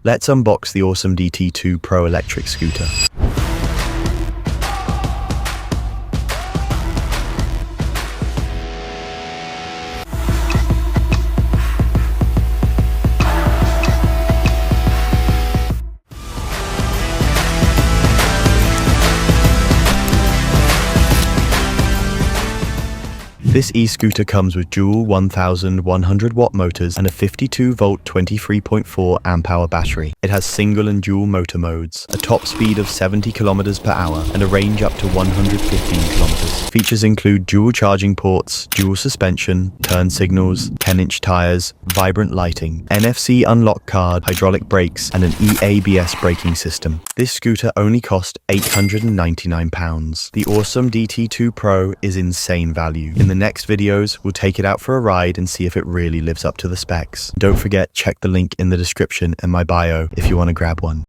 Let's unbox the Ausom DT2 Pro electric scooter. This e-scooter comes with dual 1100 watt motors and a 52 volt 23.4 amp hour battery. It has single and dual motor modes, a top speed of 70 km per hour and a range up to 115 km. Features include dual charging ports, dual suspension, turn signals, 10-inch tires, vibrant lighting, NFC unlock card, hydraulic brakes and an EABS braking system. This scooter only cost £899. The Ausom DT2 Pro is insane value. In the next videos, we'll take it out for a ride and see if it really lives up to the specs. Don't forget, check the link in the description and my bio if you want to grab one.